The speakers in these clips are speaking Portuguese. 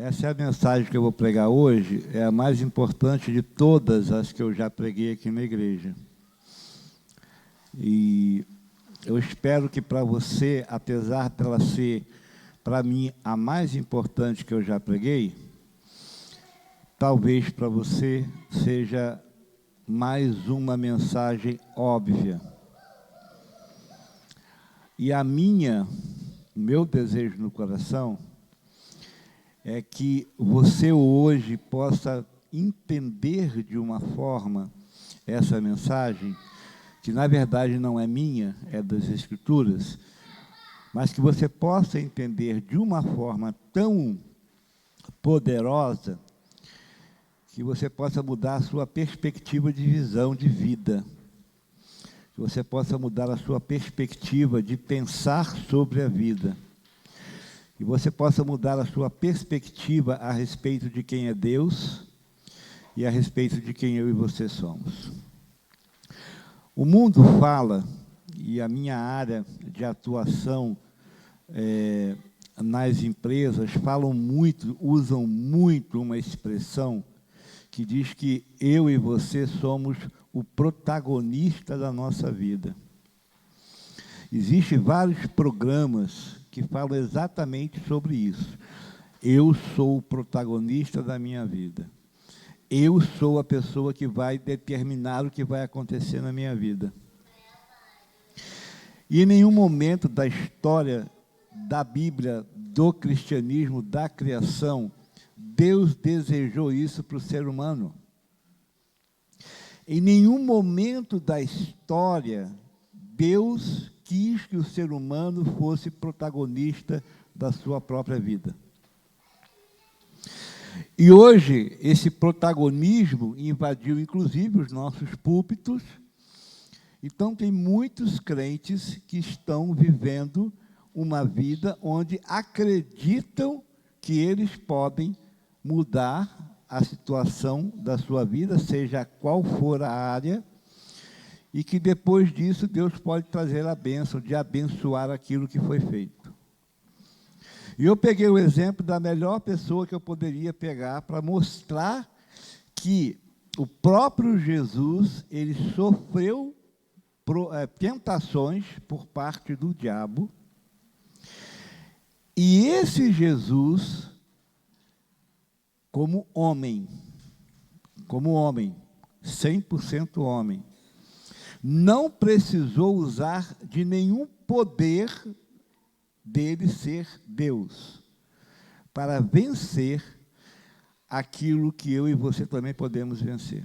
Essa é a mensagem que eu vou pregar hoje, é a mais importante de todas as que eu já preguei aqui na igreja. E eu espero que para você, apesar dela ser, para mim, a mais importante que eu já preguei, talvez para você seja mais uma mensagem óbvia. E o meu desejo no coração é que você hoje possa entender de uma forma essa mensagem, que na verdade não é minha, é das Escrituras, mas que você possa entender de uma forma tão poderosa que você possa mudar a sua perspectiva de visão de vida, que você possa mudar a sua perspectiva de pensar sobre a vida, que você possa mudar a sua perspectiva a respeito de quem é Deus e a respeito de quem eu e você somos. O mundo fala, e a minha área de atuação nas empresas usam muito uma expressão que diz que eu e você somos o protagonista da nossa vida. Existem vários programas que falam exatamente sobre isso. Eu sou o protagonista da minha vida. Eu sou a pessoa que vai determinar o que vai acontecer na minha vida. E em nenhum momento da história da Bíblia, do cristianismo, da criação, Deus desejou isso para o ser humano. Em nenhum momento da história, Deus quis que o ser humano fosse protagonista da sua própria vida. E hoje, esse protagonismo invadiu, inclusive, os nossos púlpitos. Então, tem muitos crentes que estão vivendo uma vida onde acreditam que eles podem mudar a situação da sua vida, seja qual for a área, e que depois disso Deus pode trazer a bênção de abençoar aquilo que foi feito. E eu peguei o exemplo da melhor pessoa que eu poderia pegar para mostrar que o próprio Jesus, ele sofreu tentações por parte do diabo, e esse Jesus, como homem, 100% homem, não precisou usar de nenhum poder dele ser Deus, para vencer aquilo que eu e você também podemos vencer.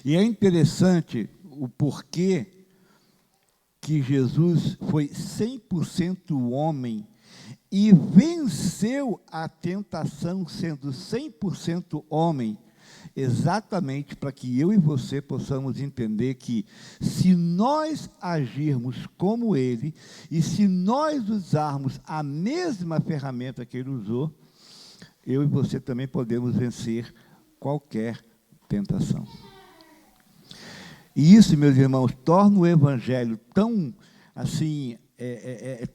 E é interessante o porquê que Jesus foi 100% homem e venceu a tentação sendo 100% homem, exatamente para que eu e você possamos entender que, se nós agirmos como ele, e se nós usarmos a mesma ferramenta que ele usou, eu e você também podemos vencer qualquer tentação. E isso, meus irmãos, torna o Evangelho tão, assim,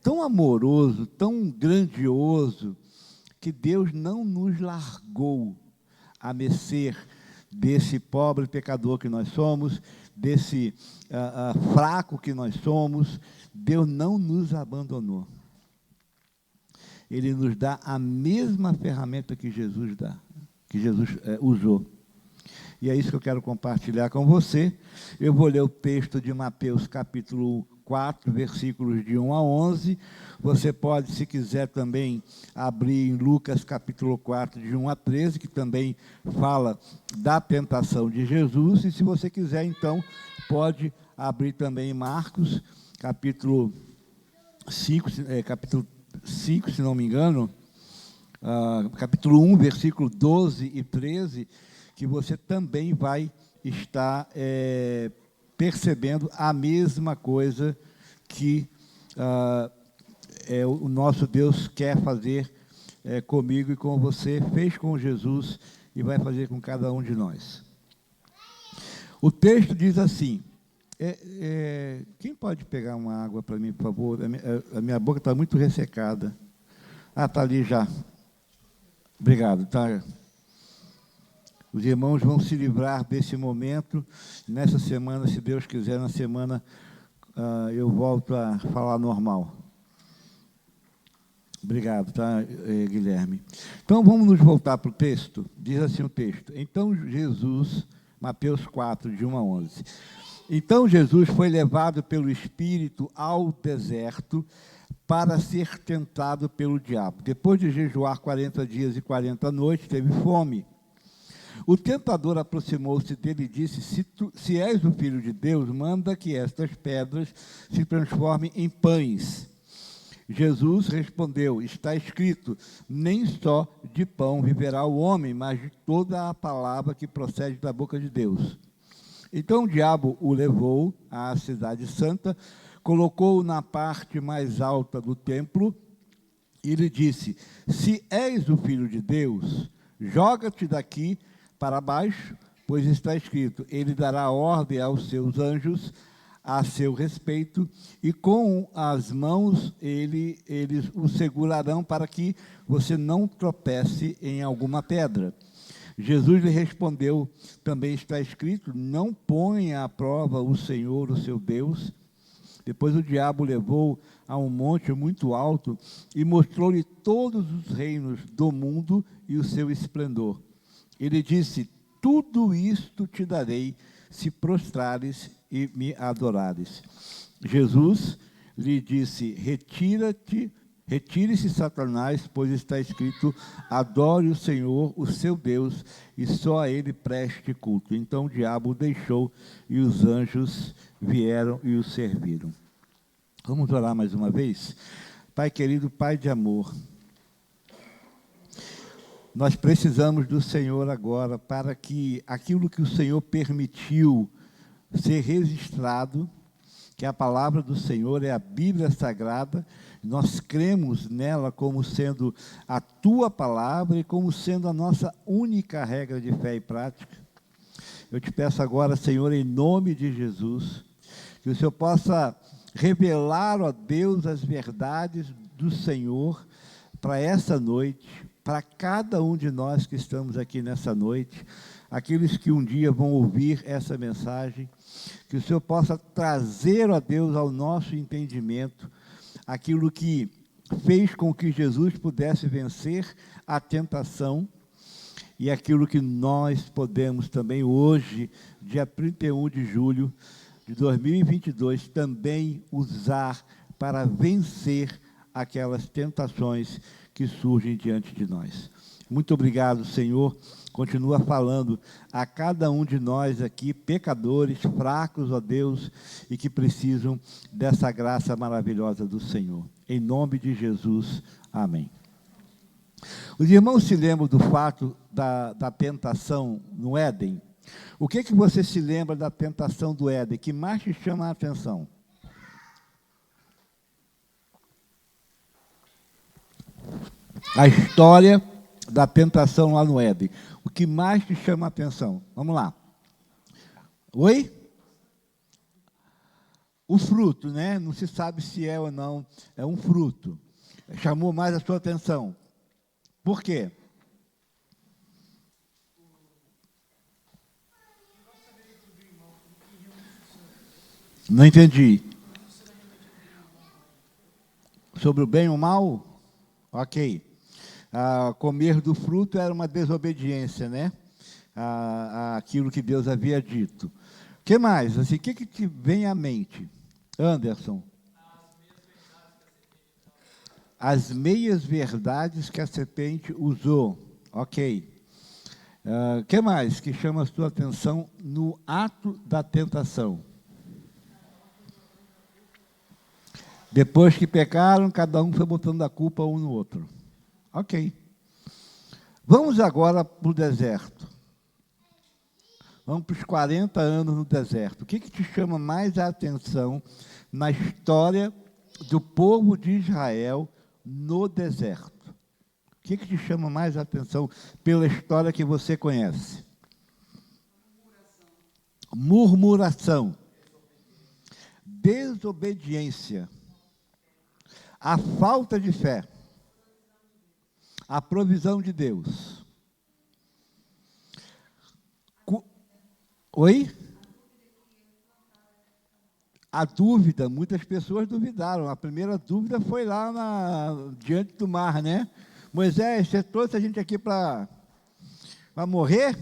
tão amoroso, tão grandioso, que Deus não nos largou a mercê desse pobre pecador que nós somos, desse fraco que nós somos. Deus não nos abandonou. Ele nos dá a mesma ferramenta que Jesus usou. E é isso que eu quero compartilhar com você. Eu vou ler o texto de Mateus, capítulo 4, versículos de 1 a 11. Você pode, se quiser, também abrir em Lucas, capítulo 4, de 1 a 13, que também fala da tentação de Jesus. E, se você quiser, então, pode abrir também em Marcos, capítulo 5, se não me engano, capítulo 1, versículo 12 e 13, que você também vai estar percebendo a mesma coisa que o nosso Deus quer fazer comigo e com você, fez com Jesus e vai fazer com cada um de nós. O texto diz assim, quem pode pegar uma água para mim, por favor? A minha boca está muito ressecada. Ah, está ali já. Obrigado, tá? Os irmãos vão se livrar desse momento. Nessa semana, se Deus quiser, na semana eu volto a falar normal. Obrigado, tá, Guilherme? Então, vamos nos voltar para o texto. Diz assim o texto. Então, Jesus, Mateus 4, de 1 a 11. Então, Jesus foi levado pelo Espírito ao deserto para ser tentado pelo diabo. Depois de jejuar 40 dias e 40 noites, teve fome. O tentador aproximou-se dele e disse, se és o Filho de Deus, manda que estas pedras se transformem em pães. Jesus respondeu, está escrito, nem só de pão viverá o homem, mas de toda a palavra que procede da boca de Deus. Então o diabo o levou à cidade santa, colocou-o na parte mais alta do templo e lhe disse, se és o Filho de Deus, joga-te daqui para baixo, pois está escrito, ele dará ordem aos seus anjos a seu respeito, e com as mãos eles o segurarão para que você não tropece em alguma pedra. Jesus lhe respondeu, também está escrito, não ponha à prova o Senhor, o seu Deus. Depois o diabo levou a um monte muito alto e mostrou-lhe todos os reinos do mundo e o seu esplendor. Ele disse, tudo isto te darei, se prostrares e me adorares. Jesus lhe disse, retire-se, Satanás, pois está escrito, adore o Senhor, o seu Deus, e só a ele preste culto. Então o diabo o deixou e os anjos vieram e o serviram. Vamos orar mais uma vez? Pai querido, Pai de amor, nós precisamos do Senhor agora para que aquilo que o Senhor permitiu ser registrado, que a palavra do Senhor é a Bíblia Sagrada, nós cremos nela como sendo a Tua palavra e como sendo a nossa única regra de fé e prática. Eu te peço agora, Senhor, em nome de Jesus, que o Senhor possa revelar, ó Deus, as verdades do Senhor para essa noite, para cada um de nós que estamos aqui nessa noite, aqueles que um dia vão ouvir essa mensagem, que o Senhor possa trazer, ó Deus, ao nosso entendimento, aquilo que fez com que Jesus pudesse vencer a tentação, e aquilo que nós podemos também hoje, dia 31 de julho de 2022, também usar para vencer aquelas tentações que surgem diante de nós. Muito obrigado, Senhor. Continua falando a cada um de nós aqui, pecadores, fracos, ó Deus, e que precisam dessa graça maravilhosa do Senhor. Em nome de Jesus, amém. Os irmãos se lembram do fato da tentação no Éden? O que você se lembra da tentação do Éden, que mais te chama a atenção? A história da tentação lá no Éden. O que mais te chama a atenção? Vamos lá. Oi? O fruto, né? Não se sabe se é ou não. É um fruto. Chamou mais a sua atenção. Por quê? Não entendi. Sobre o bem e o mal? Ok. Comer do fruto era uma desobediência, né? Aquilo que Deus havia dito. O que mais? Assim, o que te vem à mente? Anderson. As meias verdades que a serpente usou. Ok. O que mais que chama a sua atenção no ato da tentação? Depois que pecaram, cada um foi botando a culpa um no outro. Ok. Vamos agora para o deserto. Vamos para os 40 anos no deserto. O que te chama mais a atenção na história do povo de Israel no deserto? O que te chama mais a atenção pela história que você conhece? Murmuração. Desobediência. A falta de fé. A provisão de Deus. Oi? A dúvida, muitas pessoas duvidaram. A primeira dúvida foi lá diante do mar, né? Moisés, você trouxe a gente aqui para morrer?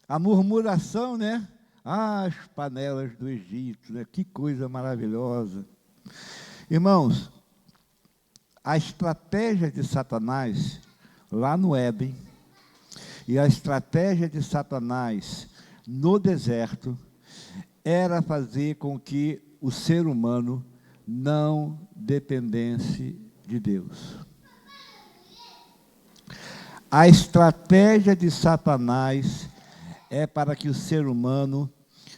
A murmuração, né? Ah, as panelas do Egito, né? Que coisa maravilhosa. Irmãos, a estratégia de Satanás lá no Éden e a estratégia de Satanás no deserto era fazer com que o ser humano não dependesse de Deus. A estratégia de Satanás é para que o ser humano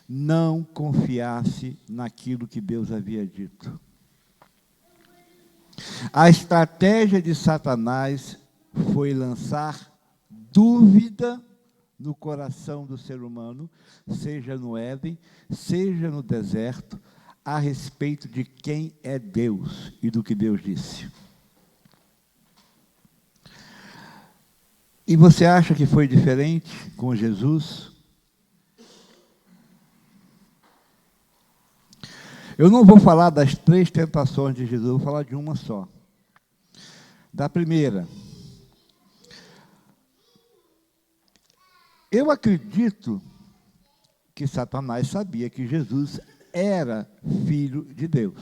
não confiasse naquilo que Deus havia dito. A estratégia de Satanás foi lançar dúvida no coração do ser humano, seja no Éden, seja no deserto, a respeito de quem é Deus e do que Deus disse. E você acha que foi diferente com Jesus? Eu não vou falar das 3 tentações de Jesus, eu vou falar de uma só. Da primeira. Eu acredito que Satanás sabia que Jesus era filho de Deus.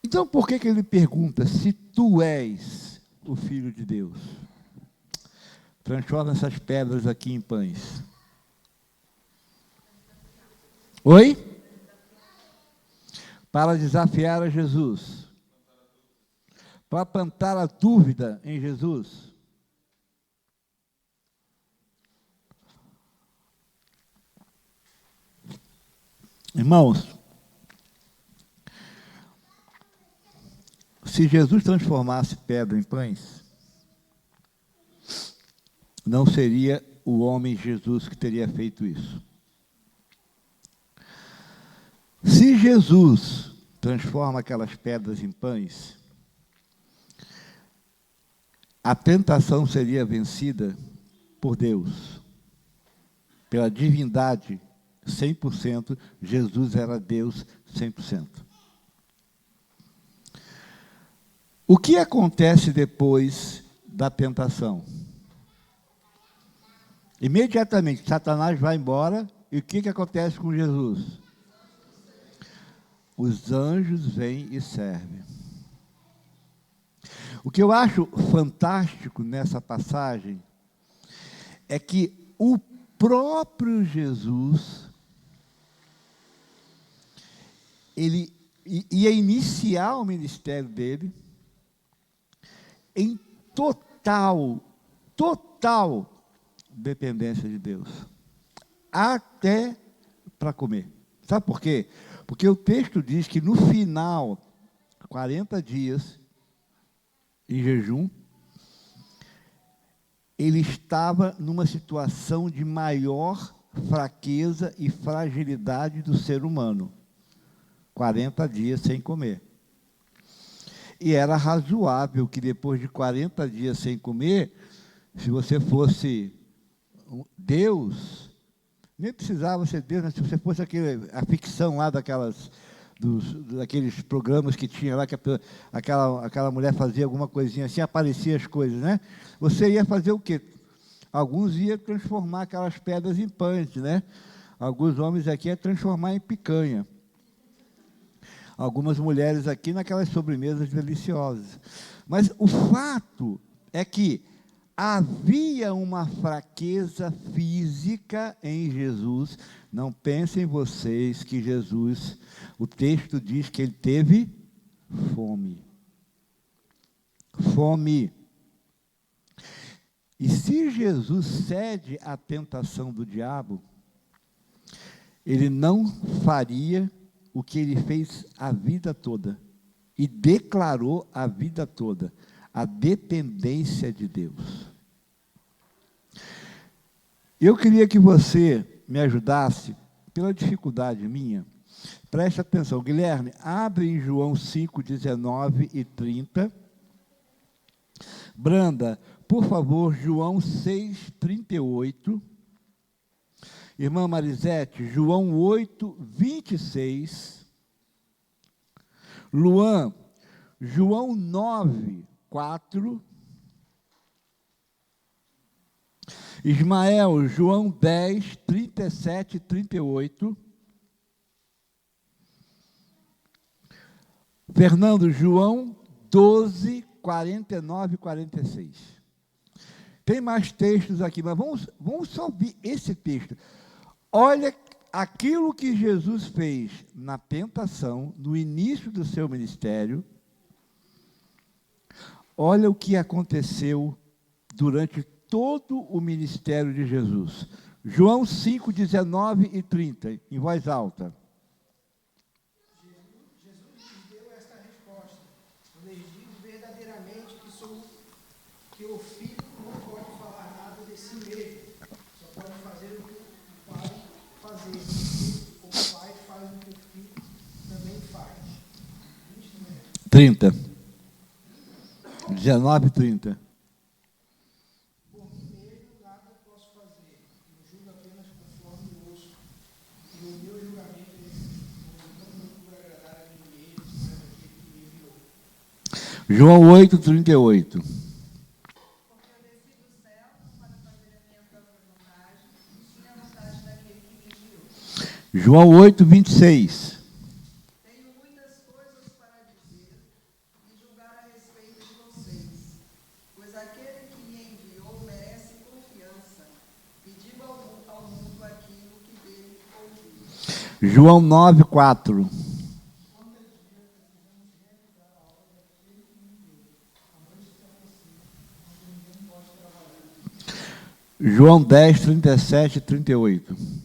Então, por que ele pergunta se tu és o filho de Deus? Transforma essas pedras aqui em pães. Oi? Para desafiar a Jesus. Para plantar a dúvida em Jesus. Irmãos, se Jesus transformasse pedra em pães, não seria o homem Jesus que teria feito isso. Se Jesus transforma aquelas pedras em pães, a tentação seria vencida por Deus, pela divindade 100%, Jesus era Deus 100%. O que acontece depois da tentação? Imediatamente, Satanás vai embora, e o que acontece com Jesus? Os anjos vêm e servem. O que eu acho fantástico nessa passagem é que o próprio Jesus, ele ia iniciar o ministério dele em total dependência de Deus, até para comer. Sabe por quê? Porque o texto diz que no final, 40 dias em jejum, ele estava numa situação de maior fraqueza e fragilidade do ser humano. 40 dias sem comer. E era razoável que depois de 40 dias sem comer, se você fosse Deus, nem precisava ser Deus, mas se você fosse a ficção lá daqueles programas que tinha lá, que aquela mulher fazia alguma coisinha assim, aparecia as coisas, né? Você ia fazer o quê? Alguns iam transformar aquelas pedras em pães, né? Alguns homens aqui iam transformar em picanha. Algumas mulheres aqui naquelas sobremesas deliciosas. Mas o fato é que havia uma fraqueza física em Jesus. Não pensem vocês que Jesus, o texto diz que ele teve fome. Fome. E se Jesus cede à tentação do diabo, ele não faria o que ele fez a vida toda e declarou a vida toda, a dependência de Deus. Eu queria que você me ajudasse, pela dificuldade minha, Preste atenção, Guilherme, abre em João 5, 19 e 30. Branda, por favor, João 6, 38. Irmã Marisete, João 8, 26. Luan, João 9, 4. Ismael, João 10, 37 e 38. Fernando, João 12, 49 e 46. Tem mais textos aqui, mas vamos só ver esse texto. Olha aquilo que Jesus fez na tentação, no início do seu ministério. Olha o que aconteceu durante todo o ministério de Jesus. João 5, 19 e 30, em voz alta. Que o filho não pode falar nada de si mesmo, só pode fazer o que o pai fazer. O pai faz o que o filho também faz. 30. 19 e 30. Por mim mesmo nada posso fazer. Eu julgo apenas conforme ouço. E o meu julgamento não procura agradar a mim mesmo, mas aquele que me enviou. João 8, 38. João 8, 26. Tenho muitas coisas para dizer e julgar a respeito de vocês, pois aquele que me enviou merece confiança, e digo ao mundo aquilo que dele ouvi. João 9, 4. João 10, 37 e 38.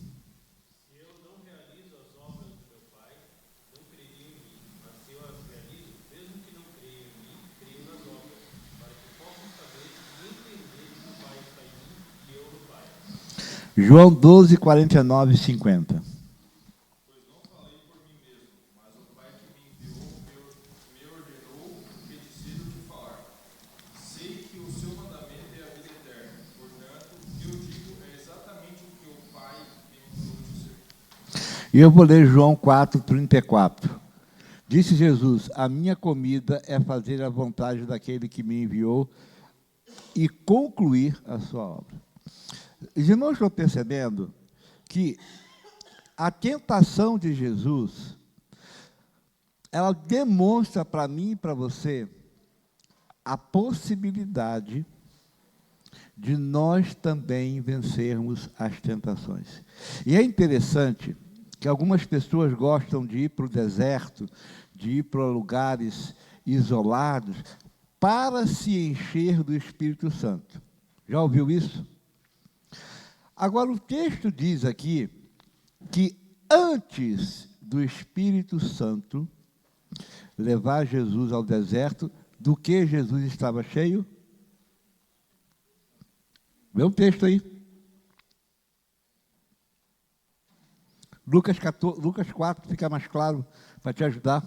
João 12, 49 e 50. Pois não falei por mim mesmo, mas o Pai que me enviou me ordenou o que decido de falar. Sei que o seu mandamento é a vida eterna, portanto, o que eu digo é exatamente o que o Pai me mandou dizer. E eu vou ler João 4, 34. Disse Jesus: a minha comida é fazer a vontade daquele que me enviou e concluir a sua obra. Os irmãos estão percebendo que a tentação de Jesus, ela demonstra para mim e para você a possibilidade de nós também vencermos as tentações. E é interessante que algumas pessoas gostam de ir para o deserto, de ir para lugares isolados, para se encher do Espírito Santo. Já ouviu isso? Agora, o texto diz aqui que antes do Espírito Santo levar Jesus ao deserto, do que Jesus estava cheio? Vê o texto aí. Lucas 4, fica mais claro para te ajudar.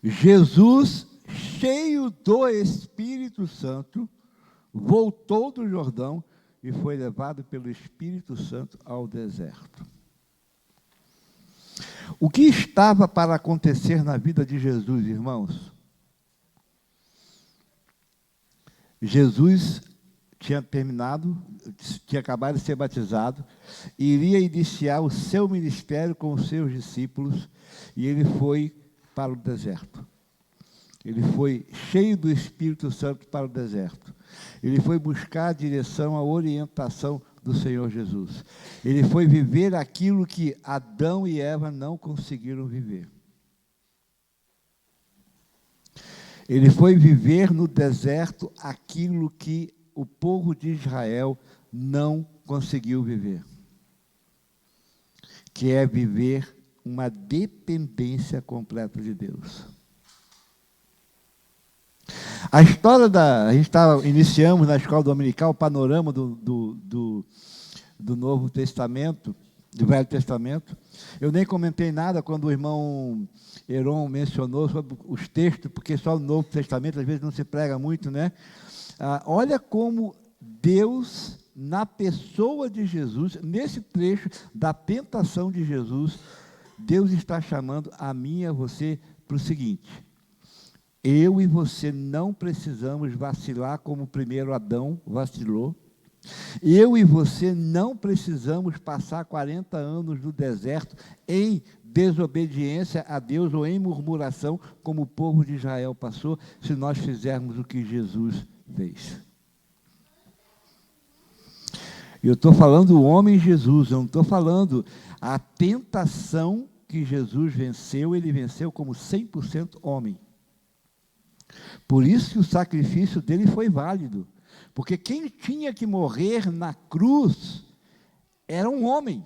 Jesus, cheio do Espírito Santo, voltou do Jordão e foi levado pelo Espírito Santo ao deserto. O que estava para acontecer na vida de Jesus, irmãos? Jesus tinha acabado de ser batizado, iria iniciar o seu ministério com os seus discípulos, e ele foi para o deserto. Ele foi cheio do Espírito Santo para o deserto. Ele foi buscar a direção, a orientação do Senhor Jesus. Ele foi viver aquilo que Adão e Eva não conseguiram viver. Ele foi viver no deserto aquilo que o povo de Israel não conseguiu viver, que é viver uma dependência completa de Deus. A história a gente iniciamos na escola dominical o panorama do Novo Testamento, do Velho Testamento. Eu nem comentei nada quando o irmão Heron mencionou sobre os textos, porque só no Novo Testamento, às vezes, não se prega muito, né? Olha como Deus, na pessoa de Jesus, nesse trecho da tentação de Jesus, Deus está chamando a mim e a você para o seguinte: eu e você não precisamos vacilar como o primeiro Adão vacilou. Eu e você não precisamos passar 40 anos no deserto em desobediência a Deus ou em murmuração, como o povo de Israel passou, se nós fizermos o que Jesus fez. Eu estou falando o homem Jesus, eu não estou falando a tentação que Jesus venceu, ele venceu como 100% homem. Por isso que o sacrifício dele foi válido. Porque quem tinha que morrer na cruz era um homem,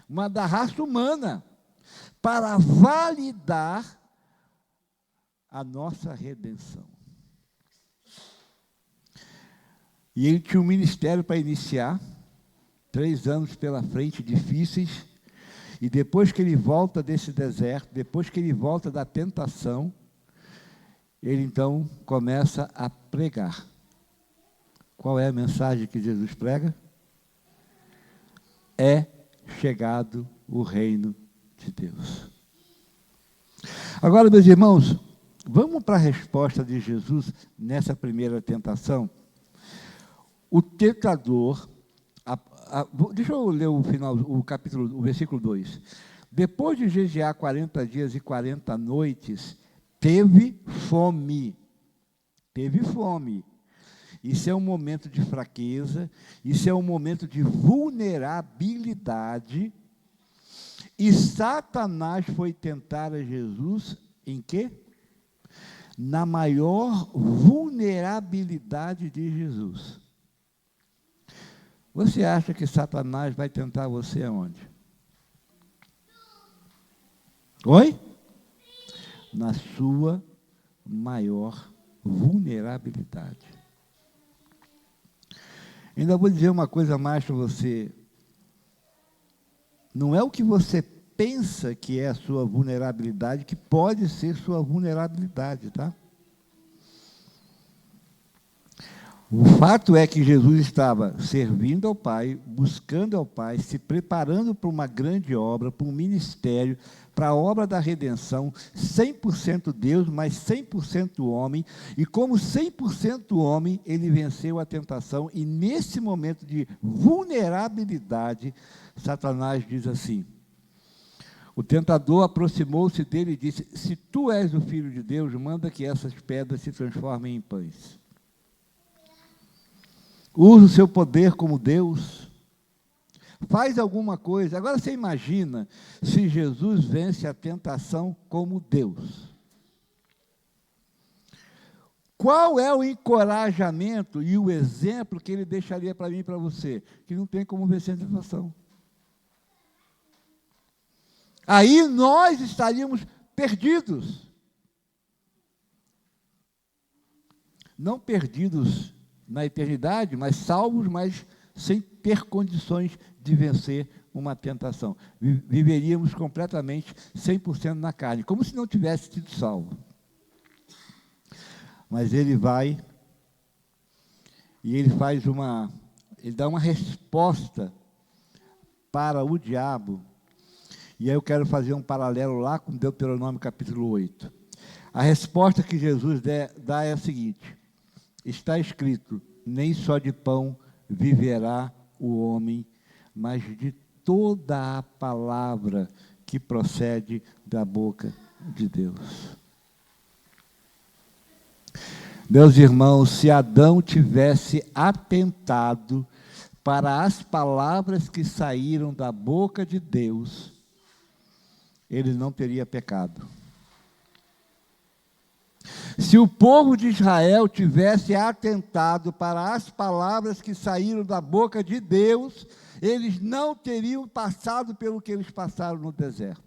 uma da raça humana, para validar a nossa redenção. E ele tinha um ministério para iniciar, 3 anos pela frente, difíceis, e depois que ele volta desse deserto, depois que ele volta da tentação, ele então começa a pregar. Qual é a mensagem que Jesus prega? É chegado o reino de Deus. Agora, meus irmãos, vamos para a resposta de Jesus nessa primeira tentação. O tentador, deixa eu ler o final, o versículo 2. Depois de jejuar 40 dias e 40 noites, teve fome. Teve fome. Isso é um momento de fraqueza, isso é um momento de vulnerabilidade. E Satanás foi tentar a Jesus em quê? Na maior vulnerabilidade de Jesus. Você acha que Satanás vai tentar você aonde? Oi? Na sua maior vulnerabilidade. Ainda vou dizer uma coisa mais para você. Não é o que você pensa que é a sua vulnerabilidade, que pode ser sua vulnerabilidade, tá? O fato é que Jesus estava servindo ao Pai, buscando ao Pai, se preparando para uma grande obra, para um ministério, para a obra da redenção, 100% Deus, mas 100% homem, e como 100% homem, ele venceu a tentação, e nesse momento de vulnerabilidade, Satanás diz assim, o tentador aproximou-se dele e disse, se tu és o Filho de Deus, manda que essas pedras se transformem em pães. Usa o seu poder como Deus, faz alguma coisa. Agora você imagina se Jesus vence a tentação como Deus. Qual é o encorajamento e o exemplo que ele deixaria para mim e para você? Que não tem como vencer a tentação. Aí nós estaríamos perdidos. Não perdidos na eternidade, mas salvos, mas sem ter condições de vencer uma tentação. Viveríamos completamente 100% na carne, como se não tivesse sido salvo. Mas ele vai e ele dá uma resposta para o diabo. E aí eu quero fazer um paralelo lá com Deuteronômio capítulo 8. A resposta que Jesus dá é a seguinte: está escrito, nem só de pão viverá o homem, mas de toda a palavra que procede da boca de Deus. Meus irmãos, se Adão tivesse atentado para as palavras que saíram da boca de Deus, ele não teria pecado. Se o povo de Israel tivesse atentado para as palavras que saíram da boca de Deus, eles não teriam passado pelo que eles passaram no deserto.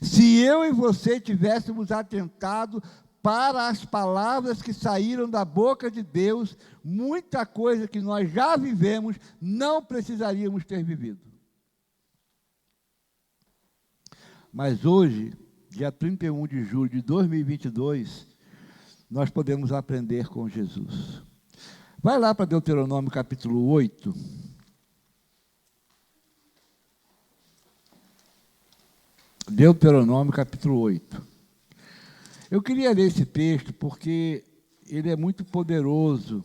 Se eu e você tivéssemos atentado para as palavras que saíram da boca de Deus, muita coisa que nós já vivemos, não precisaríamos ter vivido. Mas hoje, dia 31 de julho de 2022, nós podemos aprender com Jesus. Vai lá para Deuteronômio capítulo 8. Deuteronômio capítulo 8. Eu queria ler esse texto porque ele é muito poderoso.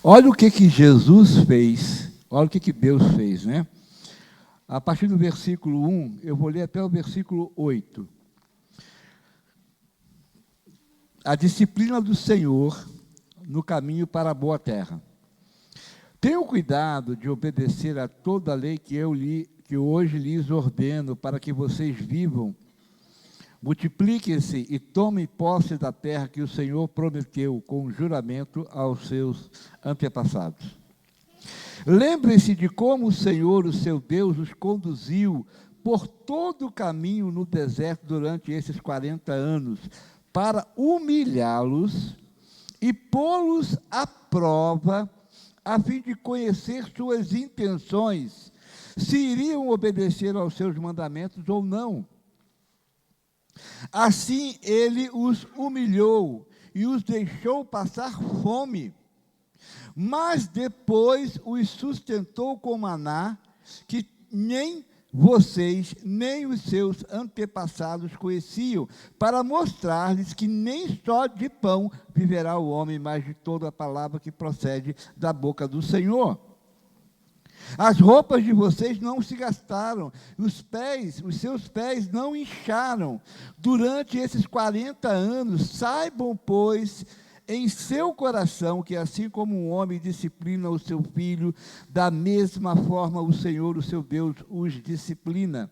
Olha o que Jesus fez, olha o que Deus fez, né? A partir do versículo 1, eu vou ler até o versículo 8. A disciplina do Senhor no caminho para a boa terra. Tenham cuidado de obedecer a toda a lei que hoje lhes ordeno, para que vocês vivam. Multipliquem-se e tomem posse da terra que o Senhor prometeu com juramento aos seus antepassados. Lembrem-se de como o Senhor, o seu Deus, os conduziu por todo o caminho no deserto durante esses 40 anos, para humilhá-los e pô-los à prova, a fim de conhecer suas intenções, se iriam obedecer aos seus mandamentos ou não. Assim ele os humilhou e os deixou passar fome, mas depois os sustentou com maná, que nem vocês, nem os seus antepassados conheciam, para mostrar-lhes que nem só de pão viverá o homem, mas de toda a palavra que procede da boca do Senhor. As roupas de vocês não se gastaram, os seus pés não incharam durante esses 40 anos. Saibam, pois, em seu coração que assim como um homem disciplina o seu filho, da mesma forma o Senhor, o seu Deus, os disciplina.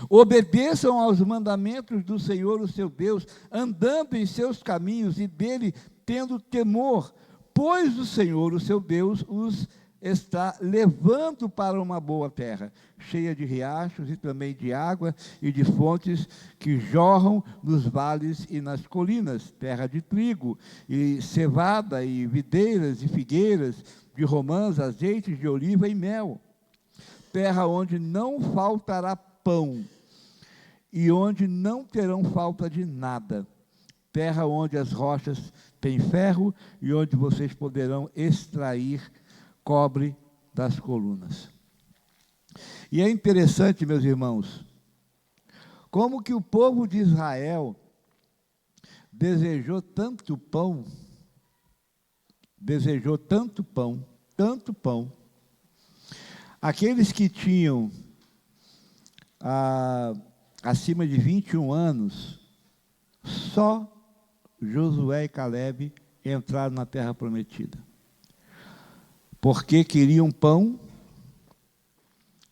Obedeçam aos mandamentos do Senhor, o seu Deus, andando em seus caminhos e dele tendo temor, pois o Senhor, o seu Deus, os está levando para uma boa terra, cheia de riachos e também de água e de fontes que jorram nos vales e nas colinas, terra de trigo e cevada e videiras e figueiras, de romãs, azeites de oliva e mel, terra onde não faltará pão e onde não terão falta de nada, terra onde as rochas têm ferro e onde vocês poderão extrair cobre das colunas. E é interessante, meus irmãos, como que o povo de Israel desejou tanto pão, tanto pão. Aqueles que tinham acima de 21 anos, só Josué e Calebe entraram na terra prometida. Porque queriam pão,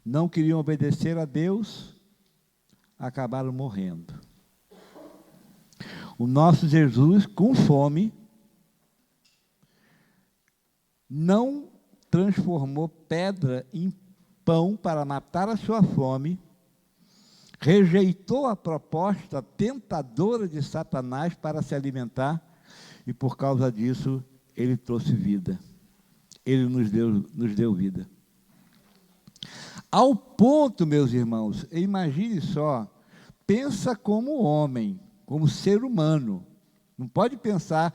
não queriam obedecer a Deus, acabaram morrendo. O nosso Jesus, com fome, não transformou pedra em pão para matar a sua fome, rejeitou a proposta tentadora de Satanás para se alimentar, e por causa disso, ele trouxe vida. Ele nos deu vida. Ao ponto, meus irmãos, imagine só, pensa como homem, como ser humano. Não pode pensar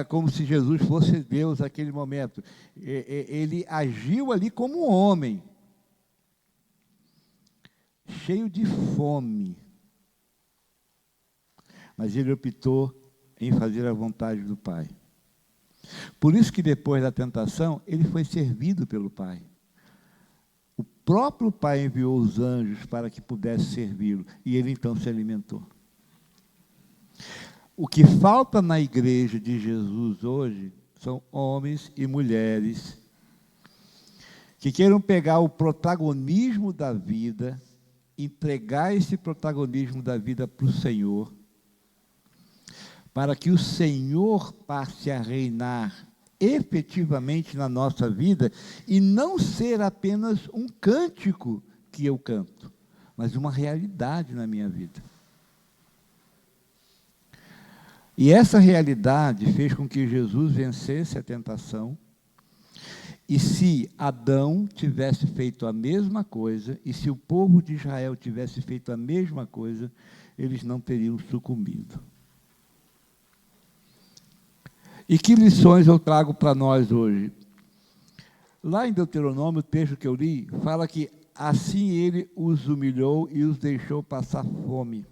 como se Jesus fosse Deus naquele momento. Ele agiu ali como um homem, cheio de fome. Mas ele optou em fazer a vontade do Pai. Por isso que depois da tentação, ele foi servido pelo Pai. O próprio Pai enviou os anjos para que pudesse servi-lo, e ele então se alimentou. O que falta na igreja de Jesus hoje são homens e mulheres que queiram pegar o protagonismo da vida, entregar esse protagonismo da vida para o Senhor, para que o Senhor passe a reinar efetivamente na nossa vida e não ser apenas um cântico que eu canto, mas uma realidade na minha vida. E essa realidade fez com que Jesus vencesse a tentação. E se Adão tivesse feito a mesma coisa, e se o povo de Israel tivesse feito a mesma coisa, eles não teriam sucumbido. E que lições eu trago para nós hoje? Lá em Deuteronômio, o texto que eu li, fala que assim ele os humilhou e os deixou passar fome,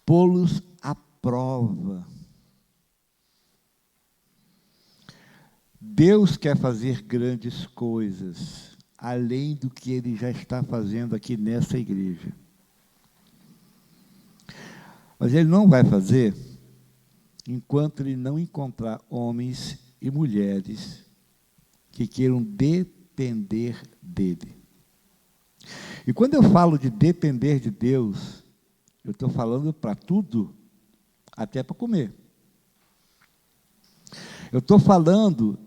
pô-los à prova. Deus quer fazer grandes coisas, além do que Ele já está fazendo aqui nessa igreja. Mas Ele não vai fazer enquanto Ele não encontrar homens e mulheres que queiram depender dEle. E quando eu falo de depender de Deus, eu estou falando para tudo, até para comer. Eu estou falando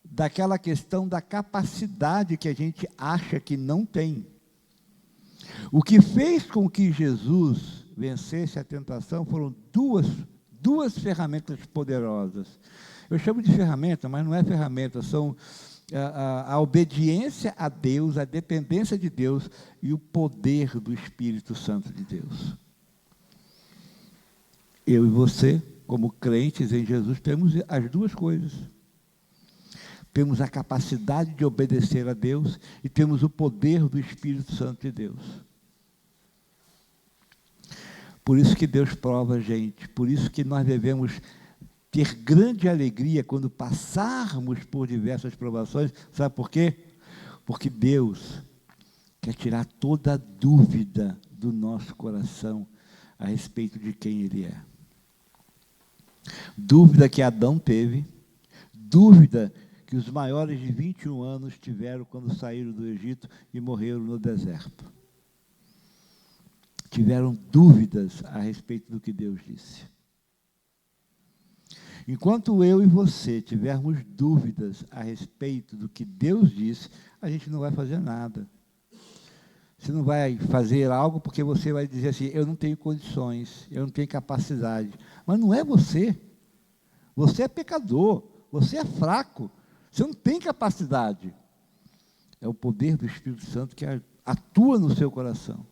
daquela questão da capacidade que a gente acha que não tem. O que fez com que Jesus vencesse a tentação foram duas ferramentas poderosas. Eu chamo de ferramenta, mas não é ferramenta, são a obediência a Deus, a dependência de Deus e o poder do Espírito Santo de Deus. Eu e você, como crentes em Jesus, temos as duas coisas. Temos a capacidade de obedecer a Deus e temos o poder do Espírito Santo de Deus. Por isso que Deus prova a gente, por isso que nós devemos ter grande alegria quando passarmos por diversas provações. Sabe por quê? Porque Deus quer tirar toda a dúvida do nosso coração a respeito de quem Ele é. Dúvida que Adão teve, dúvida que os maiores de 21 anos tiveram quando saíram do Egito e morreram no deserto. Tiveram dúvidas a respeito do que Deus disse. Enquanto eu e você tivermos dúvidas a respeito do que Deus disse, a gente não vai fazer nada. Você não vai fazer algo porque você vai dizer assim, eu não tenho condições, eu não tenho capacidade. Mas não é você. Você é pecador, você é fraco, você não tem capacidade. É o poder do Espírito Santo que atua no seu coração.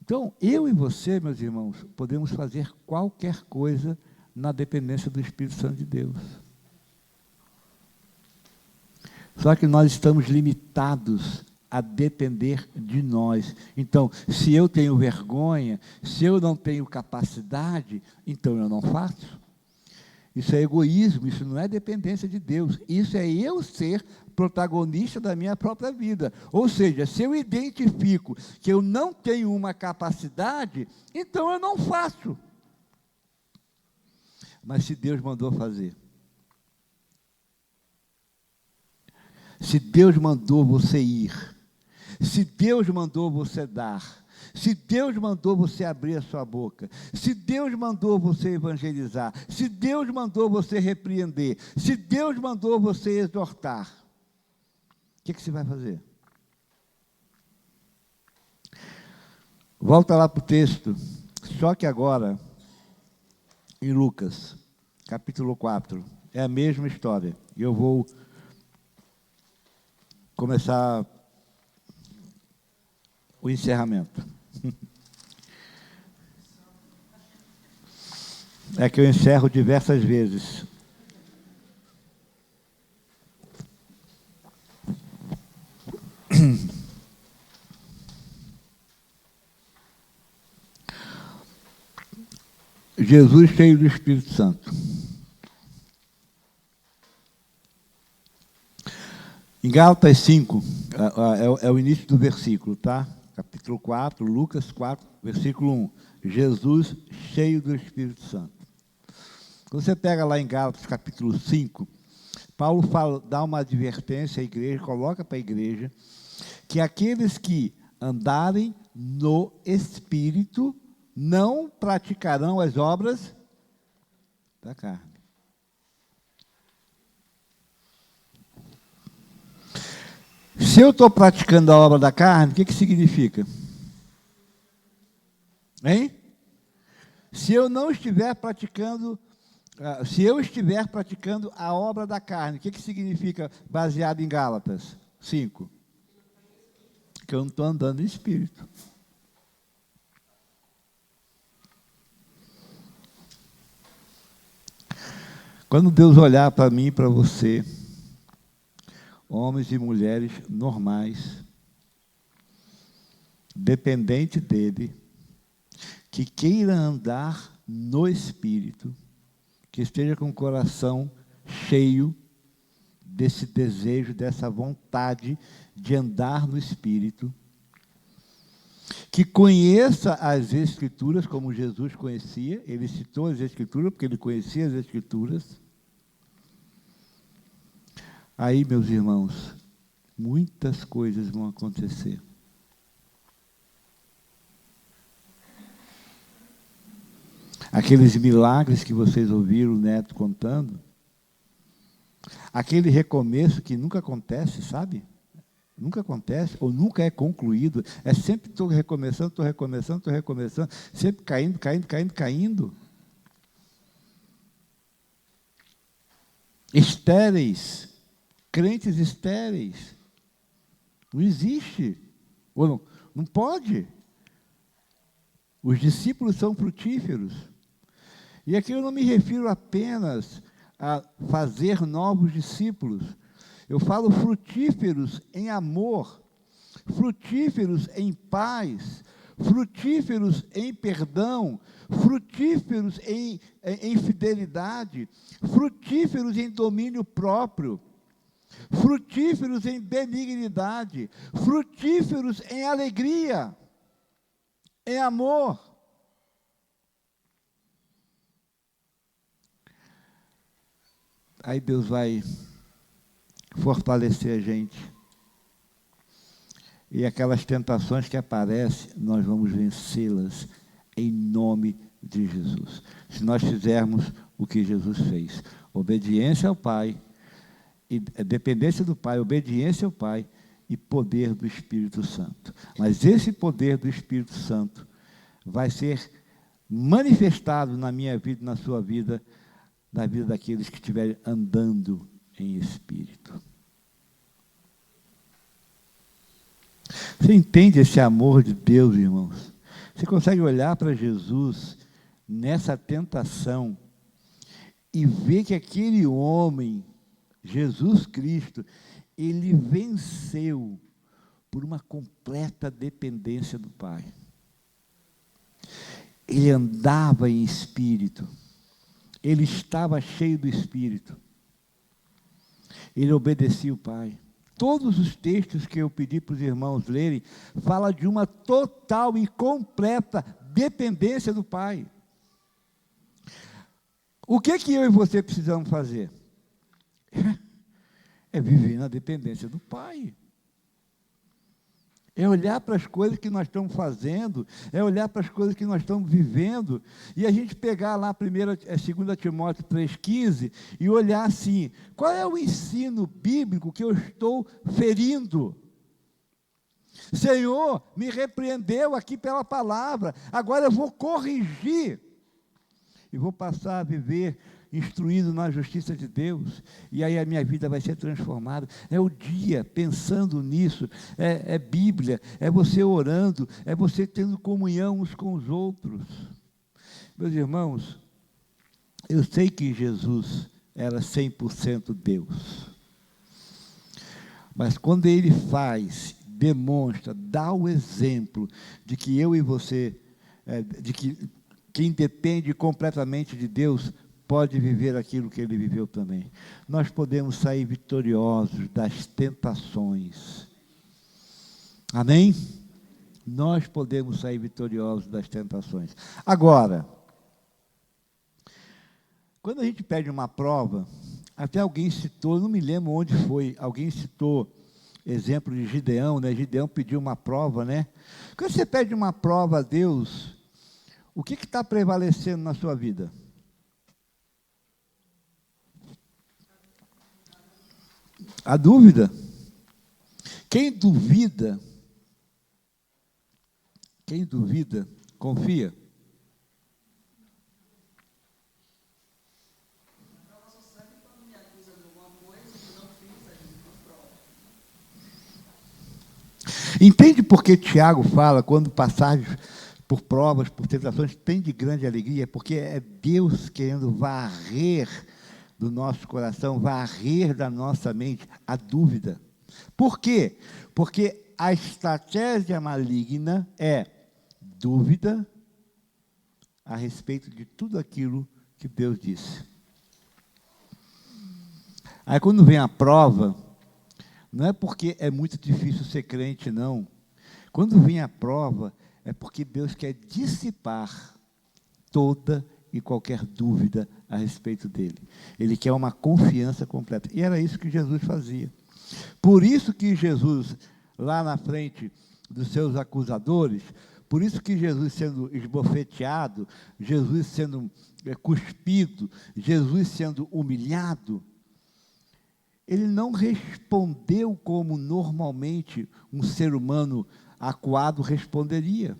Então, eu e você, meus irmãos, podemos fazer qualquer coisa na dependência do Espírito Santo de Deus. Só que nós estamos limitados a depender de nós. Então, se eu tenho vergonha, se eu não tenho capacidade, então eu não faço. Isso é egoísmo, isso não é dependência de Deus. Isso é eu ser protagonista da minha própria vida. Ou seja, se eu identifico que eu não tenho uma capacidade, então eu não faço. Mas se Deus mandou fazer, se Deus mandou você ir, se Deus mandou você dar, se Deus mandou você abrir a sua boca, se Deus mandou você evangelizar, se Deus mandou você repreender, se Deus mandou você exortar, o que você vai fazer? Volta lá para o texto, só que agora, em Lucas, capítulo 4, é a mesma história. E eu vou começar o encerramento. É que eu encerro diversas vezes. Jesus cheio do Espírito Santo. Em Gálatas 5, é o início do versículo, tá? Capítulo 4, Lucas 4, versículo 1. Jesus cheio do Espírito Santo. Quando você pega lá em Gálatas capítulo 5, Paulo dá uma advertência à igreja, coloca para a igreja, que aqueles que andarem no Espírito não praticarão as obras da carne. Se eu estou praticando a obra da carne, o que significa? Hein? Se eu não estiver praticando, se eu estiver praticando a obra da carne, o que significa baseado em Gálatas 5? Que eu não estou andando em espírito. Quando Deus olhar para mim e para você, homens e mulheres normais, dependente dele, que queira andar no Espírito, que esteja com o coração cheio desse desejo, dessa vontade de andar no Espírito, que conheça as Escrituras como Jesus conhecia, ele citou as Escrituras porque ele conhecia as Escrituras. Aí, meus irmãos, muitas coisas vão acontecer. Aqueles milagres que vocês ouviram o Neto contando, aquele recomeço que nunca acontece, sabe? Nunca acontece, ou nunca é concluído. É sempre estou recomeçando, sempre caindo. Estéreis, crentes estéreis. Não existe. Ou não pode. Os discípulos são frutíferos. E aqui eu não me refiro apenas a fazer novos discípulos. Eu falo frutíferos em amor, frutíferos em paz, frutíferos em perdão, frutíferos em fidelidade, frutíferos em domínio próprio, frutíferos em benignidade, frutíferos em alegria, em amor. Aí Deus vai fortalecer a gente. E aquelas tentações que aparecem, nós vamos vencê-las em nome de Jesus. Se nós fizermos o que Jesus fez. Obediência ao Pai, e dependência do Pai, obediência ao Pai e poder do Espírito Santo. Mas esse poder do Espírito Santo vai ser manifestado na minha vida, na sua vida, na vida daqueles que estiverem andando em espírito. Você entende esse amor de Deus, irmãos? Você consegue olhar para Jesus nessa tentação e ver que aquele homem, Jesus Cristo, ele venceu por uma completa dependência do Pai. Ele andava em espírito. Ele estava cheio do Espírito. Ele obedecia o Pai. Todos os textos que eu pedi para os irmãos lerem, fala de uma total e completa dependência do Pai. O que eu e você precisamos fazer? É viver na dependência do Pai. É olhar para as coisas que nós estamos fazendo, é olhar para as coisas que nós estamos vivendo, e a gente pegar lá 2 Timóteo 3,15, e olhar assim, qual é o ensino bíblico que eu estou ferindo? Senhor, me repreendeu aqui pela palavra, agora eu vou corrigir, e vou passar a viver instruído na justiça de Deus, e aí a minha vida vai ser transformada. É o dia pensando nisso, é Bíblia, é você orando, é você tendo comunhão uns com os outros. Meus irmãos, eu sei que Jesus era 100% Deus, mas quando ele faz, demonstra, dá o exemplo de que eu e você, de que quem depende completamente de Deus, pode viver aquilo que ele viveu também. Nós podemos sair vitoriosos das tentações. Amém? Nós podemos sair vitoriosos das tentações. Agora, quando a gente pede uma prova, até alguém citou, não me lembro onde foi, alguém citou exemplo de Gideão, né? Gideão pediu uma prova, né? Quando você pede uma prova a Deus, o que está prevalecendo na sua vida? A dúvida. Quem duvida, confia. Entende por que Tiago fala, quando passares por provas, por tentações, tem de grande alegria? Porque é Deus querendo varrer do nosso coração, varrer da nossa mente a dúvida. Por quê? Porque a estratégia maligna é dúvida a respeito de tudo aquilo que Deus disse. Aí quando vem a prova, não é porque é muito difícil ser crente, não. Quando vem a prova, é porque Deus quer dissipar toda e qualquer dúvida a respeito dele. Ele quer uma confiança completa. E era isso que Jesus fazia. Por isso que Jesus, lá na frente dos seus acusadores, por isso que Jesus sendo esbofeteado, Jesus sendo cuspido, Jesus sendo humilhado, ele não respondeu como normalmente um ser humano acuado responderia.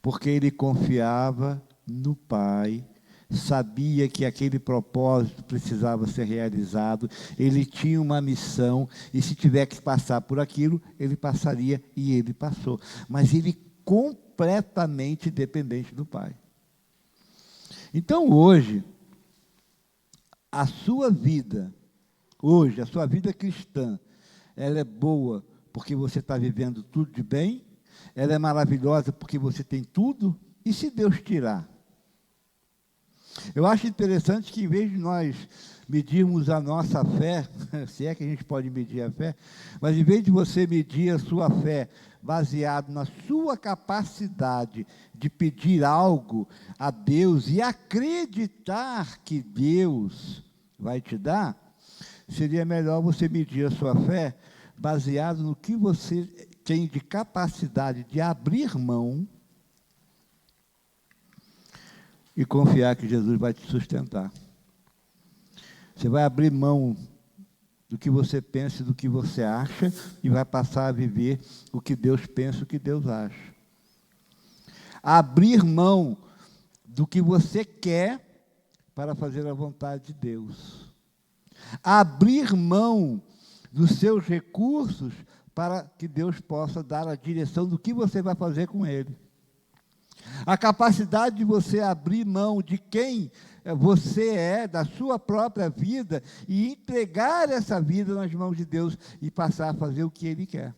Porque ele confiava no Pai, sabia que aquele propósito precisava ser realizado, ele tinha uma missão, e se tiver que passar por aquilo, ele passaria, e ele passou. Mas ele completamente dependente do Pai. Então, hoje, a sua vida cristã, ela é boa porque você está vivendo tudo de bem, ela é maravilhosa porque você tem tudo, e se Deus tirar? Eu acho interessante que, em vez de nós medirmos a nossa fé, se é que a gente pode medir a fé, mas em vez de você medir a sua fé baseado na sua capacidade de pedir algo a Deus e acreditar que Deus vai te dar, seria melhor você medir a sua fé baseado no que você tem de capacidade de abrir mão e confiar que Jesus vai te sustentar. Você vai abrir mão do que você pensa e do que você acha e vai passar a viver o que Deus pensa e o que Deus acha. Abrir mão do que você quer para fazer a vontade de Deus. Abrir mão dos seus recursos para que Deus possa dar a direção do que você vai fazer com ele. A capacidade de você abrir mão de quem você é, da sua própria vida, e entregar essa vida nas mãos de Deus e passar a fazer o que Ele quer.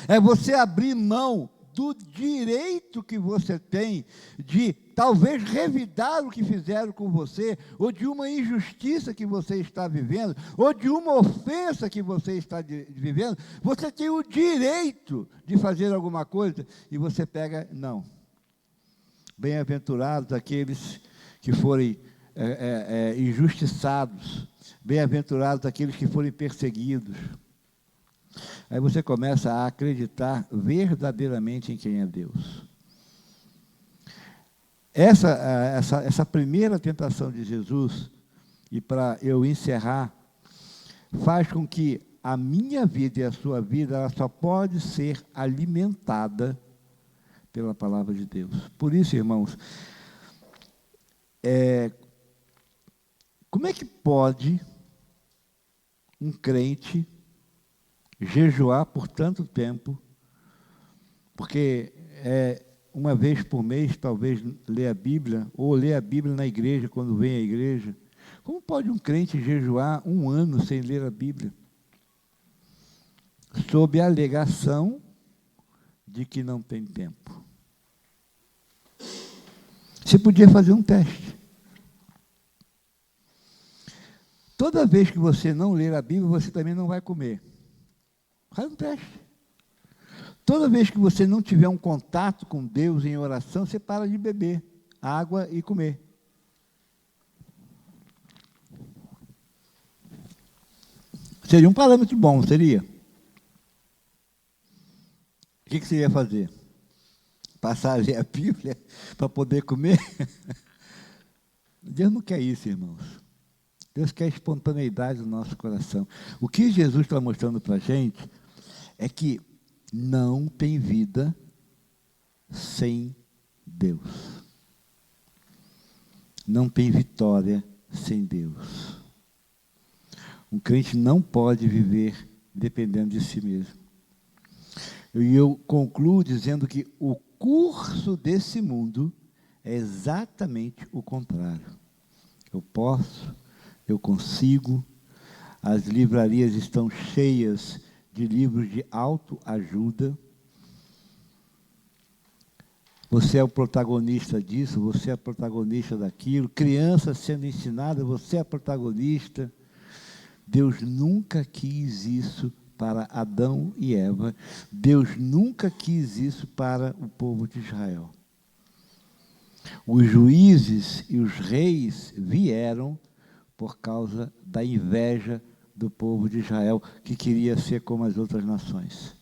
É você abrir mão do direito que você tem de talvez revidar o que fizeram com você, ou de uma injustiça que você está vivendo, ou de uma ofensa que você está vivendo. Você tem o direito de fazer alguma coisa e você pega, não. Bem-aventurados aqueles que forem injustiçados, bem-aventurados aqueles que forem perseguidos. Aí você começa a acreditar verdadeiramente em quem é Deus. Essa primeira tentação de Jesus, e para eu encerrar, faz com que a minha vida e a sua vida, ela só pode ser alimentada pela palavra de Deus. Por isso, irmãos, como é que pode um crente jejuar por tanto tempo? Porque uma vez por mês, talvez, ler a Bíblia, ou ler a Bíblia na igreja, quando vem à igreja. Como pode um crente jejuar 1 ano sem ler a Bíblia? Sob a alegação de que não tem tempo. Você podia fazer um teste. Toda vez que você não ler a Bíblia, você também não vai comer. Faz um teste. Toda vez que você não tiver um contato com Deus em oração, você para de beber água e comer. Seria um parâmetro bom, seria? O que você ia fazer? Passar a ler a Bíblia para poder comer? Deus não quer isso, irmãos. Deus quer espontaneidade no nosso coração. O que Jesus está mostrando para a gente é que não tem vida sem Deus. Não tem vitória sem Deus. Um crente não pode viver dependendo de si mesmo. E eu concluo dizendo que o curso desse mundo é exatamente o contrário. Eu posso, eu consigo, as livrarias estão cheias de livros de autoajuda. Você é o protagonista disso, você é o protagonista daquilo. Criança sendo ensinada, você é a protagonista. Deus nunca quis isso para Adão e Eva. Deus nunca quis isso para o povo de Israel. Os juízes e os reis vieram por causa da inveja do povo de Israel, que queria ser como as outras nações.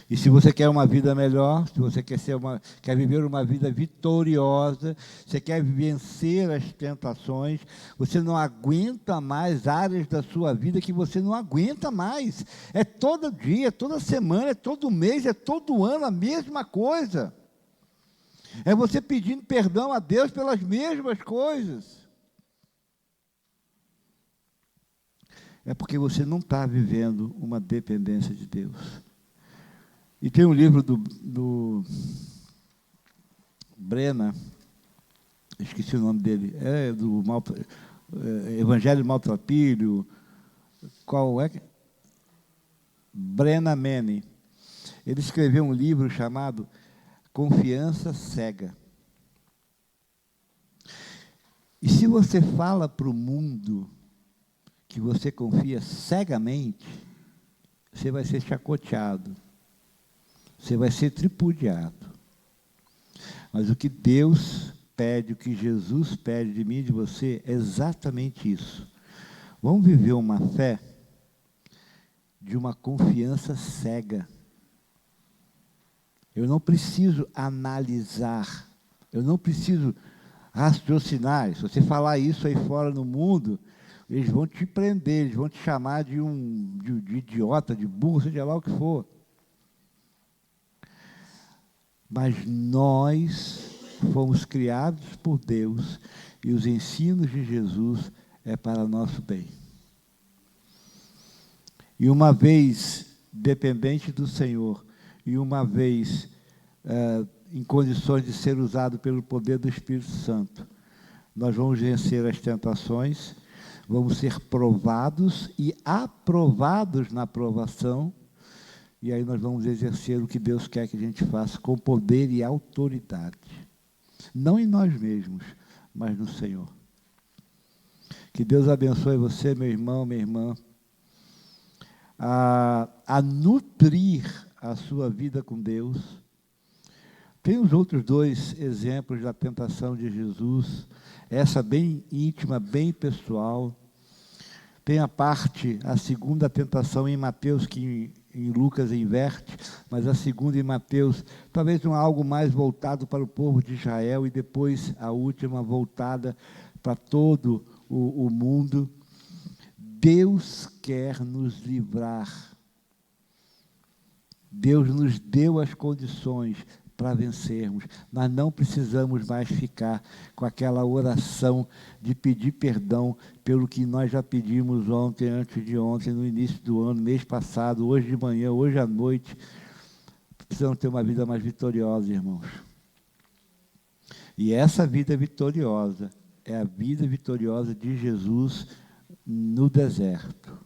E se você quer uma vida melhor, se você quer viver uma vida vitoriosa, você quer vencer as tentações, você não aguenta mais áreas da sua vida que você não aguenta mais. É todo dia, é toda semana, é todo mês, é todo ano a mesma coisa. É você pedindo perdão a Deus pelas mesmas coisas. É porque você não está vivendo uma dependência de Deus. E tem um livro do Brena, esqueci o nome dele, Evangelho Maltrapilho, qual é? Brena Manning. Ele escreveu um livro chamado Confiança Cega. E se você fala para o mundo que você confia cegamente, você vai ser chacoteado. Você vai ser tripudiado. Mas o que Deus pede, o que Jesus pede de mim e de você, é exatamente isso. Vamos viver uma fé de uma confiança cega. Eu não preciso analisar, eu não preciso raciocinar. Se você falar isso aí fora no mundo, eles vão te prender, eles vão te chamar de idiota, de burro, seja lá o que for. Mas nós fomos criados por Deus e os ensinos de Jesus é para nosso bem. E uma vez dependente do Senhor, e uma vez em condições de ser usado pelo poder do Espírito Santo, nós vamos vencer as tentações, vamos ser provados e aprovados na provação, e aí nós vamos exercer o que Deus quer que a gente faça com poder e autoridade. Não em nós mesmos, mas no Senhor. Que Deus abençoe você, meu irmão, minha irmã, a nutrir a sua vida com Deus. Tem os outros dois exemplos da tentação de Jesus, essa bem íntima, bem pessoal. Tem a segunda tentação em Mateus, que em Lucas inverte, mas a segunda em Mateus, talvez algo mais voltado para o povo de Israel, e depois a última voltada para todo o mundo. Deus quer nos livrar. Deus nos deu as condições para vencermos. Nós não precisamos mais ficar com aquela oração de pedir perdão pelo que nós já pedimos ontem, antes de ontem, no início do ano, mês passado, hoje de manhã, hoje à noite. Precisamos ter uma vida mais vitoriosa, irmãos. E essa vida vitoriosa é a vida vitoriosa de Jesus no deserto.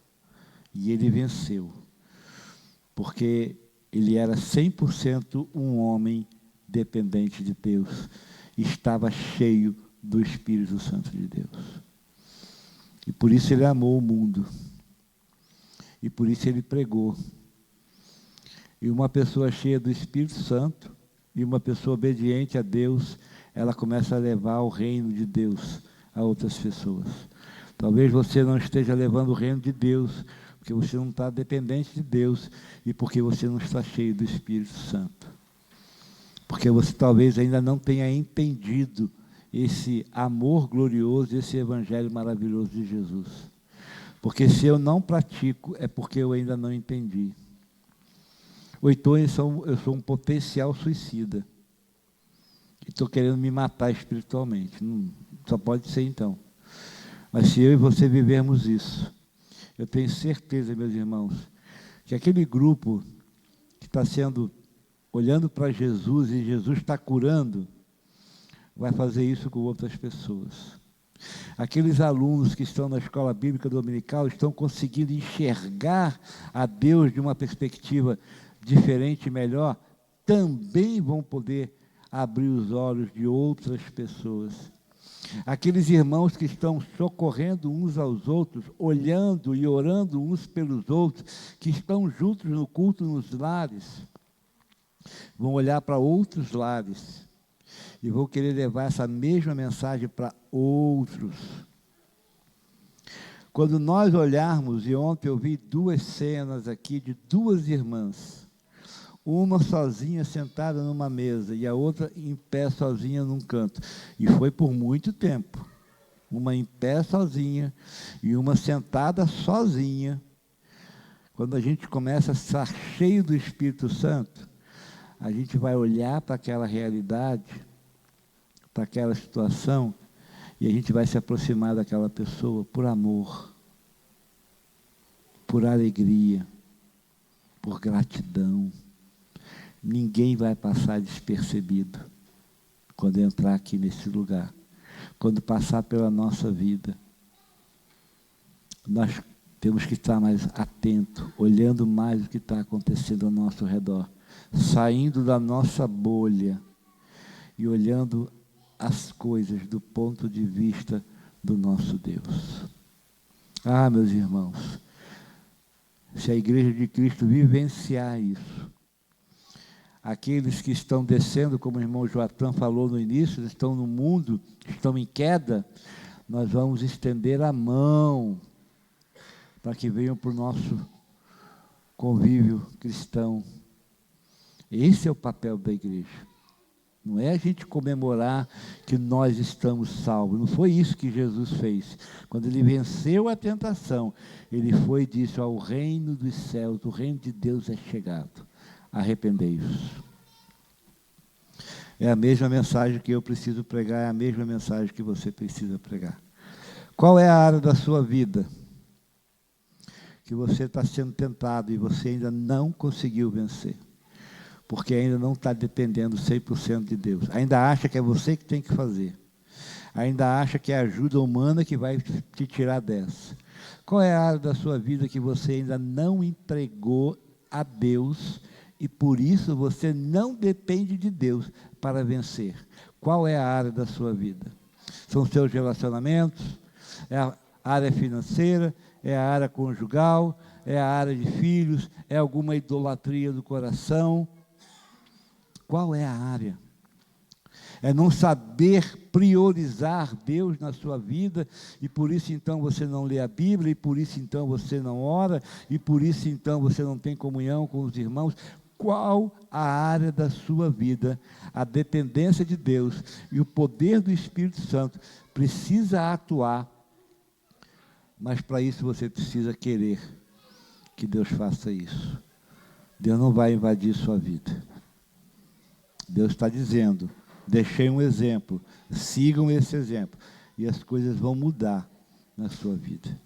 E ele venceu. Porque ele era 100% um homem dependente de Deus. Estava cheio do Espírito Santo de Deus. E por isso ele amou o mundo. E por isso ele pregou. E uma pessoa cheia do Espírito Santo, e uma pessoa obediente a Deus, ela começa a levar o reino de Deus a outras pessoas. Talvez você não esteja levando o reino de Deus, porque você não está dependente de Deus e porque você não está cheio do Espírito Santo. Porque você talvez ainda não tenha entendido esse amor glorioso, esse evangelho maravilhoso de Jesus. Porque se eu não pratico, é porque eu ainda não entendi. Ou então eu sou um potencial suicida. E estou querendo me matar espiritualmente. Não, só pode ser então. Mas se eu e você vivermos isso, eu tenho certeza, meus irmãos, que aquele grupo que está olhando para Jesus e Jesus está curando, vai fazer isso com outras pessoas. Aqueles alunos que estão na escola bíblica dominical estão conseguindo enxergar a Deus de uma perspectiva diferente e melhor, também vão poder abrir os olhos de outras pessoas. Aqueles irmãos que estão socorrendo uns aos outros, olhando e orando uns pelos outros, que estão juntos no culto nos lares, vão olhar para outros lares e vão querer levar essa mesma mensagem para outros. Quando nós olharmos, e ontem eu vi 2 cenas aqui de 2 irmãs, uma sozinha sentada numa mesa e a outra em pé sozinha num canto. E foi por muito tempo. Uma em pé sozinha e uma sentada sozinha. Quando a gente começa a estar cheio do Espírito Santo, a gente vai olhar para aquela realidade, para aquela situação, e a gente vai se aproximar daquela pessoa por amor, por alegria, por gratidão. Ninguém vai passar despercebido quando entrar aqui nesse lugar, quando passar pela nossa vida. Nós temos que estar mais atento, olhando mais o que está acontecendo ao nosso redor, saindo da nossa bolha e olhando as coisas do ponto de vista do nosso Deus. Ah, meus irmãos, se a Igreja de Cristo vivenciar isso, aqueles que estão descendo, como o irmão Joatan falou no início, estão no mundo, estão em queda, nós vamos estender a mão para que venham para o nosso convívio cristão. Esse é o papel da igreja. Não é a gente comemorar que nós estamos salvos. Não foi isso que Jesus fez. Quando ele venceu a tentação, ele foi e disse: ao reino dos céus, o reino de Deus é chegado. Arrependei-vos. É a mesma mensagem que eu preciso pregar, é a mesma mensagem que você precisa pregar. Qual é a área da sua vida que você está sendo tentado e você ainda não conseguiu vencer? Porque ainda não está dependendo 100% de Deus. Ainda acha que é você que tem que fazer. Ainda acha que é a ajuda humana que vai te tirar dessa. Qual é a área da sua vida que você ainda não entregou a Deus e por isso você não depende de Deus para vencer? Qual é a área da sua vida? São seus relacionamentos? É a área financeira? É a área conjugal? É a área de filhos? É alguma idolatria do coração? Qual é a área? É não saber priorizar Deus na sua vida, e por isso então você não lê a Bíblia, e por isso então você não ora, e por isso então você não tem comunhão com os irmãos. Qual a área da sua vida, a dependência de Deus e o poder do Espírito Santo precisa atuar, mas para isso você precisa querer que Deus faça isso. Deus não vai invadir sua vida. Deus está dizendo: deixei um exemplo, sigam esse exemplo, e as coisas vão mudar na sua vida.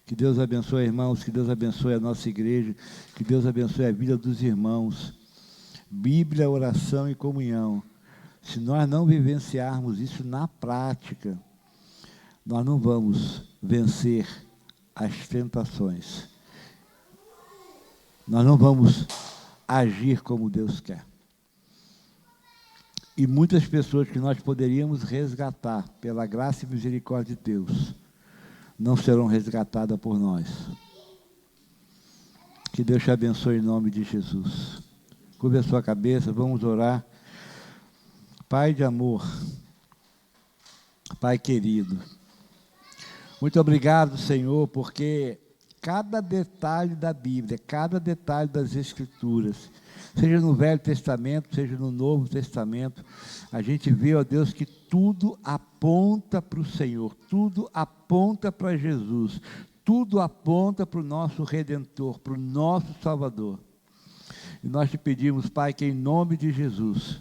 Que Deus abençoe, irmãos, que Deus abençoe a nossa igreja, que Deus abençoe a vida dos irmãos. Bíblia, oração e comunhão. Se nós não vivenciarmos isso na prática, nós não vamos vencer as tentações. Nós não vamos agir como Deus quer. E muitas pessoas que nós poderíamos resgatar pela graça e misericórdia de Deus, não serão resgatadas por nós. Que Deus te abençoe em nome de Jesus. Curve a sua cabeça, vamos orar. Pai de amor, Pai querido, muito obrigado, Senhor, porque cada detalhe da Bíblia, cada detalhe das Escrituras, seja no Velho Testamento, seja no Novo Testamento, a gente vê, ó Deus, que tudo aponta para o Senhor, tudo aponta para Jesus, tudo aponta para o nosso Redentor, para o nosso Salvador. E nós te pedimos, Pai, que em nome de Jesus,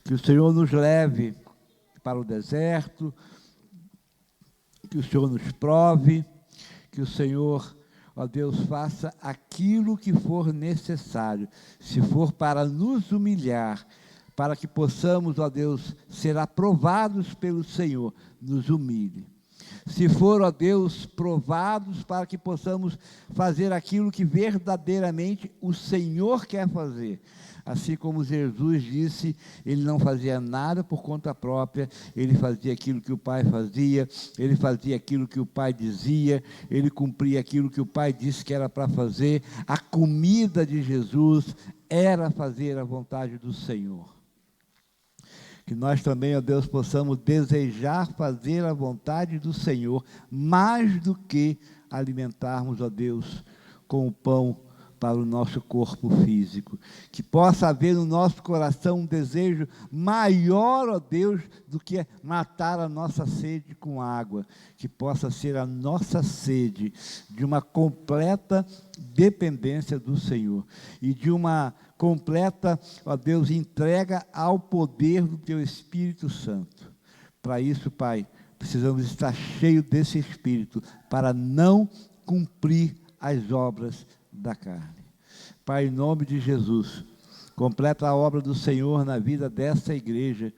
que o Senhor nos leve para o deserto, que o Senhor nos prove, que o Senhor, ó Deus, faça aquilo que for necessário, se for para nos humilhar, para que possamos, ó Deus, ser aprovados pelo Senhor, nos humilhe. Se for, ó Deus, provados para que possamos fazer aquilo que verdadeiramente o Senhor quer fazer. Assim como Jesus disse, ele não fazia nada por conta própria, ele fazia aquilo que o Pai fazia, ele fazia aquilo que o Pai dizia, ele cumpria aquilo que o Pai disse que era para fazer. A comida de Jesus era fazer a vontade do Senhor. Que nós também, ó Deus, possamos desejar fazer a vontade do Senhor, mais do que alimentarmos, ó Deus, com o pão para o nosso corpo físico. Que possa haver no nosso coração um desejo maior, ó Deus, do que matar a nossa sede com água. Que possa ser a nossa sede de uma completa dependência do Senhor e de uma completa, ó Deus, entrega ao poder do Teu Espírito Santo. Para isso, Pai, precisamos estar cheios desse Espírito para não cumprir as obras da carne. Pai, em nome de Jesus, completa a obra do Senhor na vida dessa igreja.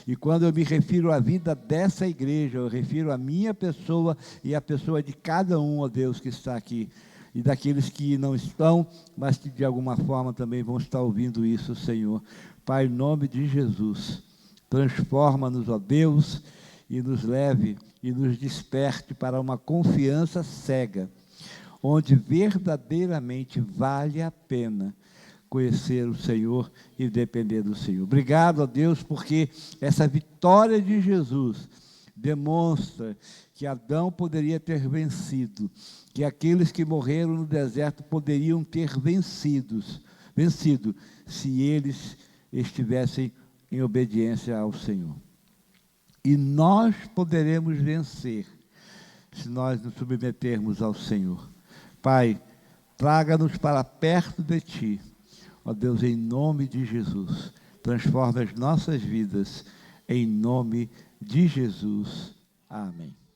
E quando eu me refiro à vida dessa igreja, eu refiro à minha pessoa e à pessoa de cada um, ó Deus, que está aqui. E daqueles que não estão, mas que de alguma forma também vão estar ouvindo isso, Senhor. Pai, em nome de Jesus, transforma-nos, ó Deus, e nos leve e nos desperte para uma confiança cega, onde verdadeiramente vale a pena conhecer o Senhor e depender do Senhor. Obrigado a Deus, porque essa vitória de Jesus demonstra que Adão poderia ter vencido, que aqueles que morreram no deserto poderiam ter vencido, se eles estivessem em obediência ao Senhor. E nós poderemos vencer, se nós nos submetermos ao Senhor. Pai, traga-nos para perto de Ti, ó Deus, em nome de Jesus. Transforma as nossas vidas, em nome de Jesus. Amém.